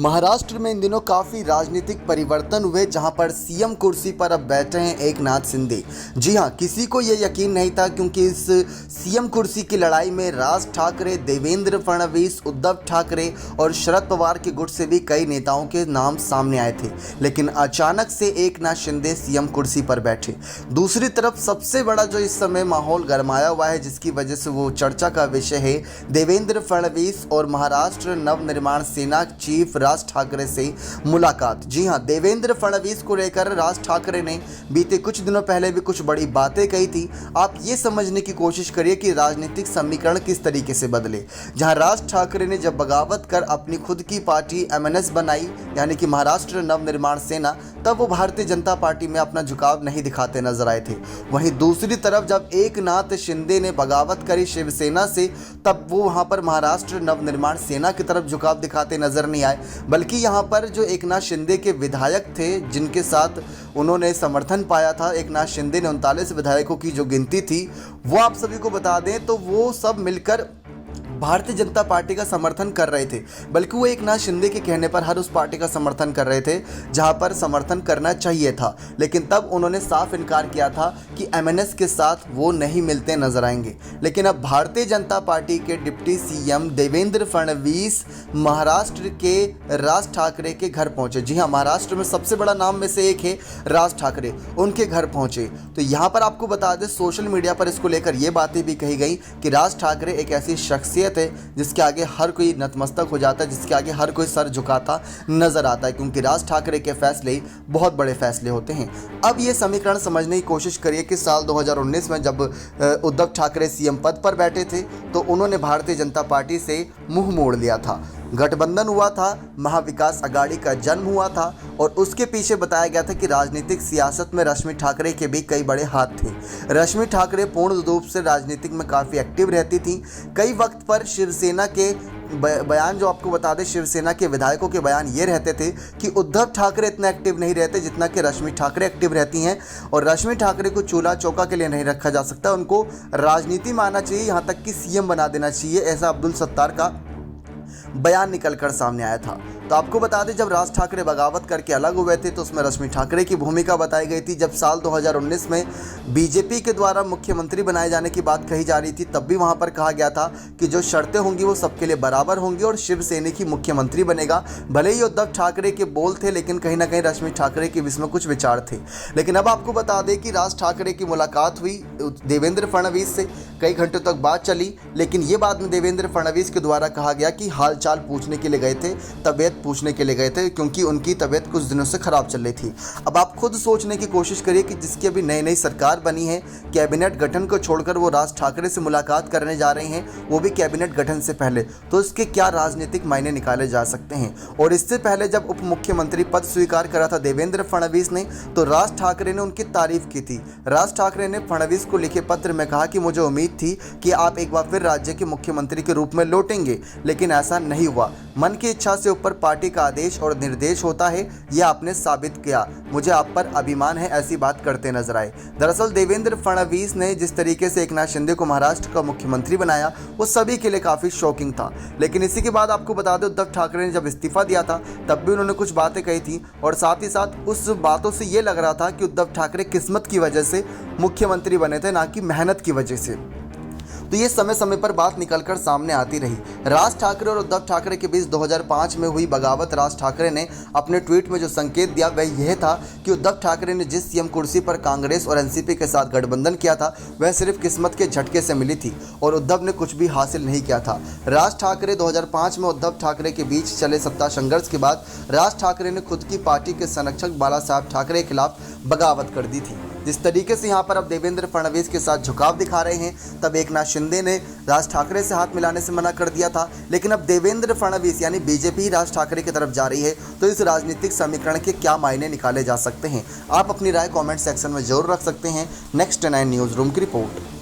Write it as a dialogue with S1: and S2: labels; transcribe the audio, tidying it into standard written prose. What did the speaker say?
S1: महाराष्ट्र में इन दिनों काफ़ी राजनीतिक परिवर्तन हुए, जहां पर सीएम कुर्सी पर अब बैठे हैं एकनाथ शिंदे। जी हां, किसी को ये यकीन नहीं था, क्योंकि इस सीएम कुर्सी की लड़ाई में राज ठाकरे, देवेंद्र फडणवीस, उद्धव ठाकरे और शरद पवार के गुट से भी कई नेताओं के नाम सामने आए थे। लेकिन अचानक से एकनाथ शिंदे सीएम कुर्सी पर बैठे। दूसरी तरफ सबसे बड़ा जो इस समय माहौल गरमाया हुआ है, जिसकी वजह से वो चर्चा का विषय है, देवेंद्र फडणवीस और महाराष्ट्र नवनिर्माण सेना चीफ राज ठाकरे से मुलाकात। जी हां, देवेंद्र फडणवीस को लेकर राज ठाकरे ने बीते कुछ दिनों पहले भी कुछ बड़ी बातें कही थी। आप ये समझने की कोशिश करिए कि राजनीतिक समीकरण किस तरीके से बदले। जहां राज ठाकरे ने जब बगावत कर अपनी खुद की पार्टी एमएनएस बनाई, यानी कि महाराष्ट्र नवनिर्माण सेना, तब वो भारतीय जनता पार्टी में अपना झुकाव नहीं दिखाते नजर आए थे। वहीं दूसरी तरफ जब एकनाथ शिंदे ने बगावत करी शिवसेना से, तब वो वहां पर महाराष्ट्र नवनिर्माण सेना की तरफ झुकाव दिखाते नजर नहीं आए, बल्कि यहाँ पर जो एकनाथ शिंदे के विधायक थे, जिनके साथ उन्होंने समर्थन पाया था, एकनाथ शिंदे ने 39 विधायकों की जो गिनती थी, वो आप सभी को बता दें तो वो सब मिलकर भारतीय जनता पार्टी का समर्थन कर रहे थे। बल्कि वो एकनाथ शिंदे के कहने पर हर उस पार्टी का समर्थन कर रहे थे जहां पर समर्थन करना चाहिए था। लेकिन तब उन्होंने साफ इनकार किया था कि एमएनएस के साथ वो नहीं मिलते नजर आएंगे। लेकिन अब भारतीय जनता पार्टी के डिप्टी सीएम देवेंद्र फडणवीस महाराष्ट्र के राज ठाकरे के घर पहुंचे। जी हाँ, महाराष्ट्र में सबसे बड़ा नाम में से एक है राज ठाकरे, उनके घर पहुंचे। तो यहाँ पर आपको बता दें, सोशल मीडिया पर इसको लेकर ये बातें भी कही गई कि राज ठाकरे एक ऐसी शख्सियत है जिसके आगे हर कोई नतमस्तक हो जाता है, जिसके आगे हर कोई सर झुकाता नजर आता है, क्योंकि राज ठाकरे के फैसले बहुत बड़े फैसले होते हैं। अब ये समीकरण समझने की कोशिश करिए कि साल 2019 में जब उद्धव ठाकरे सीएम पद पर बैठे थे, तो उन्होंने भारतीय जनता पार्टी से मुंह मोड़ लिया था। गठबंधन हुआ था, महाविकास अघाड़ी का जन्म हुआ था, और उसके पीछे बताया गया था कि राजनीतिक सियासत में रश्मि ठाकरे के भी कई बड़े हाथ थे। रश्मि ठाकरे पूर्ण रूप से राजनीतिक में काफ़ी एक्टिव रहती थी। कई वक्त पर शिवसेना के बयान, जो आपको बता दें, शिवसेना के विधायकों के बयान ये रहते थे कि उद्धव ठाकरे इतना एक्टिव नहीं रहते जितना कि रश्मि ठाकरे एक्टिव रहती हैं, और रश्मि ठाकरे को चूल्हा चौका के लिए नहीं रखा जा सकता, उनको राजनीति में आना चाहिए, यहाँ तक कि सीएम बना देना चाहिए। ऐसा अब्दुल सत्तार का बयान निकलकर सामने आया था। तो आपको बता दें, जब राज ठाकरे बगावत करके अलग हुए थे, तो उसमें रश्मि ठाकरे की भूमिका बताई गई थी। जब साल 2019 में बीजेपी के द्वारा मुख्यमंत्री बनाए जाने की बात कही जा रही थी, तब भी वहां पर कहा गया था कि जो शर्तें होंगी वो सबके लिए बराबर होंगी और शिवसेना की मुख्यमंत्री बनेगा। भले ही उद्धव ठाकरे के बोल थे, लेकिन कहीं ना कहीं रश्मि ठाकरे के इसमें कुछ विचार थे। लेकिन अब आपको बता दें कि राज ठाकरे की मुलाकात हुई देवेंद्र फडणवीस से, कई घंटों तक बात चली, लेकिन ये बाद में देवेंद्र फडणवीस के द्वारा कहा गया कि हालचाल पूछने के लिए गए थे, तबीयत पूछने के लिए गए थे, क्योंकि उनकी तबीयत कुछ दिनों से खराब चल रही थी। अब आप खुद सोचने की कोशिश करिए कि जिसकी अभी नई नई सरकार बनी है, कैबिनेट गठन को छोड़कर वो राज ठाकरे से मुलाकात करने जा रहे हैं, वो भी कैबिनेट गठन से पहले, तो इसके क्या राजनीतिक मायने निकाले जा सकते हैं। और इससे पहले जब उप मुख्यमंत्री पद स्वीकार करा था देवेंद्र फडणवीस ने, तो राज ठाकरे ने उनकी तारीफ की थी। राज ठाकरे ने फडणवीस को लिखे पत्र में कहा कि मुझे उम्मीद थी कि आप एक बार फिर राज्य के मुख्यमंत्री के रूप में लौटेंगे, लेकिन ऐसा नहीं हुआ। मन की इच्छा से ऊपर पार्टी का आदेश और निर्देश होता है, यह आपने साबित किया। मुझे आप पर अभिमान है, ऐसी बात करते नजर आए। दरअसल देवेंद्र फडणवीस ने जिस तरीके से एकनाथ शिंदे को महाराष्ट्र का मुख्यमंत्री बनाया, वो सभी के लिए काफ़ी शॉकिंग था। लेकिन इसी के बाद आपको बता दें, उद्धव ठाकरे ने जब इस्तीफा दिया था, तब भी उन्होंने कुछ बातें कही थी, और साथ ही साथ उस बातों से ये लग रहा था कि उद्धव ठाकरे किस्मत की वजह से मुख्यमंत्री बने थे, ना कि मेहनत की वजह से। तो ये समय समय पर बात निकलकर सामने आती रही। राज ठाकरे और उद्धव ठाकरे के बीच 2005 में हुई बगावत, राज ठाकरे ने अपने ट्वीट में जो संकेत दिया वह यह था कि उद्धव ठाकरे ने जिस सीएम कुर्सी पर कांग्रेस और एनसीपी के साथ गठबंधन किया था, वह सिर्फ किस्मत के झटके से मिली थी और उद्धव ने कुछ भी हासिल नहीं किया था। राज ठाकरे 2005 में उद्धव ठाकरे के बीच चले सत्ता संघर्ष के बाद राज ठाकरे ने खुद की पार्टी के संरक्षक बाला साहब ठाकरे के खिलाफ बगावत कर दी थी। जिस तरीके से यहाँ पर अब देवेंद्र फडणवीस के साथ झुकाव दिखा रहे हैं, तब एकनाथ शिंदे ने राज ठाकरे से हाथ मिलाने से मना कर दिया था। लेकिन अब देवेंद्र फडणवीस यानी बीजेपी राज ठाकरे की तरफ जा रही है, तो इस राजनीतिक समीकरण के क्या मायने निकाले जा सकते हैं? आप अपनी राय कमेंट सेक्शन में जरूर रख सकते हैं। नेक्स्ट 9 न्यूज़ रूम की रिपोर्ट।